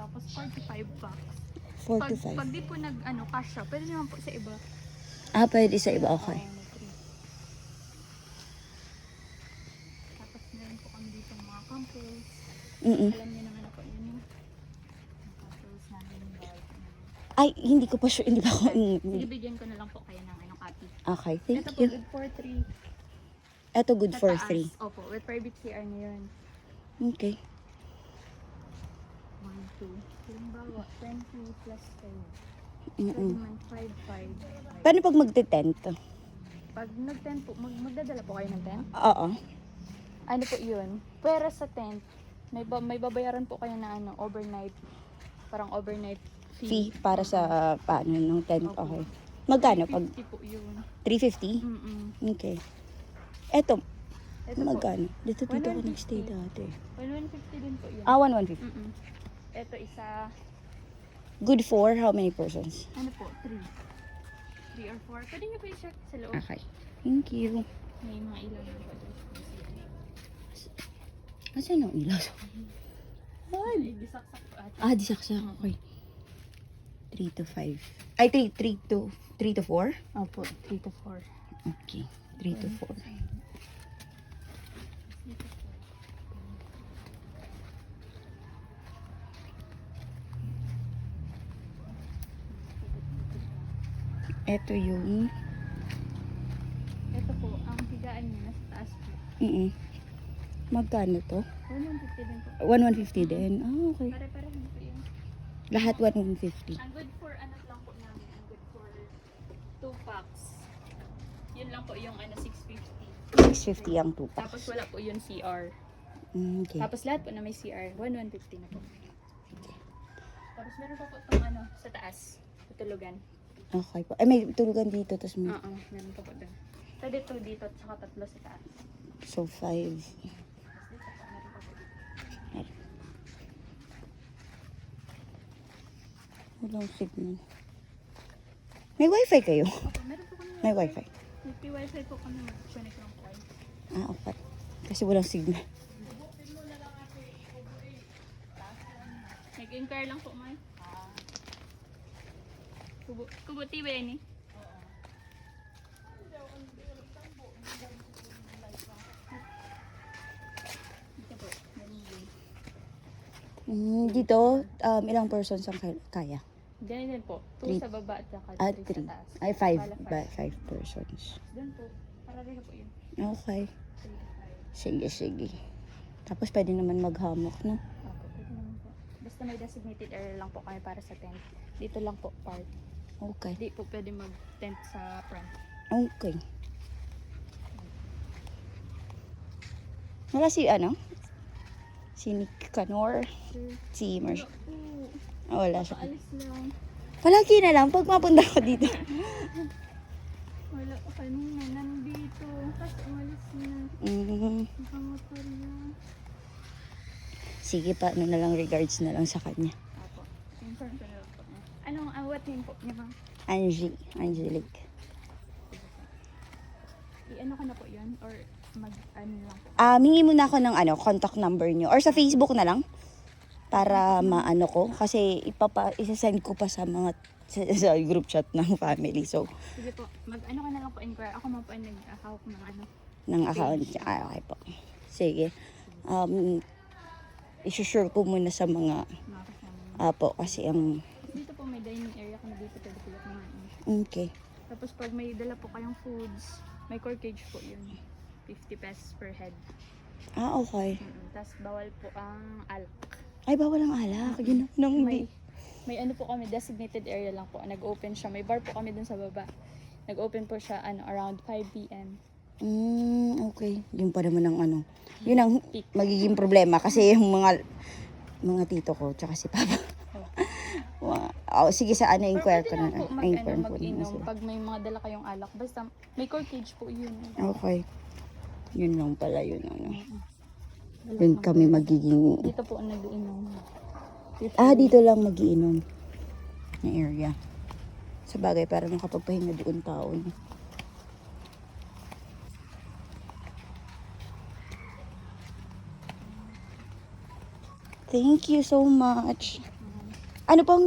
Tapos 45 bucks. 4 to 5. Pag di po cash siya, pwede naman po sa iba. Pwede sa iba, okay. Oo, nag-3. Tapos meron po kami dito mga campus. Alam niyo naman ako yun yung campus namin bag. Ay, hindi ko pa sure. Hindi pa ako. Sige, bigyan ko na lang po kayo ng copy. Okay, thank Ito po, you. good for 3. Ito good Sa for taas. 3. Opo, with private CR na yun. Okay. 1, 2. Halimbawa, 20 plus 10. Pwede Mm-mm. man 5, 5. Paano pag magte-tent? Pag nag-tent po, magdadala po kayo ng tent? Oo. Ano po yun? Pero sa tent, may babayaran po kayo na overnight. Parang overnight Fee para sa paano ng tent. Opo. Okay. Magkano pag 50 po yun. 350? Okay. Ito, Ito magkano? Dito ako 150. nagstay dati. po, 150 din po yun. 150. Ito isa, Good for how many persons? ano po, 3. 3 or 4. Pwede nyo po i-check sa loob. Okay. Thank you. May mga ilaw na po. Asan ang ilaw? Ay, disaksak po ate. Disaksak. Okay. 3 to 5. Ay, 3 to 4? Opo, 3 to 4. Okay. 3 to 4. Ito yung Ito po, ang higaan niya nasa taas po. magkano to? 150 din po. 150 din. Okay. Pare-pareho po yun. Lahat 150. Ang good for lang po namin, ang good for 2 packs. Yun lang po yung 650. 650 ang 2 Tapos packs. wala po yung CR. Okay. Tapos lahat po na may CR, 150 na po. Tapos meron pa po itong sa taas, tutulugan. Okay po. Ay, may tulugan dito. Tapos may... Oo, meron pa po doon. Pwede 2 dito at saka 3 sa taas. So, 5. Tapos dito po, meron pa po dito. Walang signal. May wifi kayo? Opo, meron po kami. May wifi. May wifi po kami, mag-connect lang po kayo. Okay. Kasi walang signal. Nag-inquire lang po, May. Kubo TV ni. Dito po, meron din. Dito, ilang persons ang kaya? Ganyan din po. 2 Three. sa baba at saka 3 sa 3. taas. Ay, Bala 5 persons. Doon po. Para rin po yun. Okay. 3 Sige, sige. Tapos pwede naman maghamok, no? Opo, pwede naman po. Basta may designated area lang po kami para sa tent. Dito lang po part. Okay. Di po pwede mag-tent sa front. Okay. Wala si Si Nick Canor. Si Marsh. Wala siya. Paalis lang. Palagi na lang pag mapunta ko dito. Wala pa kanina. Nandito. Tapos umalis na. Nakamotor na. Sige pa, na lang regards na lang sa kanya. Apo. Confirm ko na lang po. Anong what name po niya, ma'am? Angelique. I-ano ko na po yun? Or lang po? Mingi muna ako ng contact number niyo or sa Facebook na lang para maano ko kasi isa-send ko pa sa mga sa group chat ng family. So, Sige po. Mag-ano ka na lang po inquire. Ako man po ay nag-hawak ng ng account niya. Okay po. Sige. I-share ko muna sa mga mga kasama. po kasi ang Dito po may dining area kami dito. Pwede po kumain. okay. Tapos pag may dala po kayong foods, may corkage po yun. 50 pesos per head. Okay. Tapos bawal po ang alak. Ay, bawal ang alak. Yun nung May ano po kami, designated area lang po. Nag-open siya. May bar po kami dun sa baba. Nag-open po siya around 5 p.m. Okay. Yun pa naman ang yun ang magiging problema kasi yung mga tito ko tsaka si Papa. Sige sa inquire ko na. Pero pwede naman po mag-inom pag may mga dala kayong alak. Basta may corkage po yun. Okay. Yun lang pala yun Yun kami magiging Dito po ang nag-inom. dito lang magiinom na area. Sa bagay para nakapagpahinga doon tao. Thank you so much. Ano pong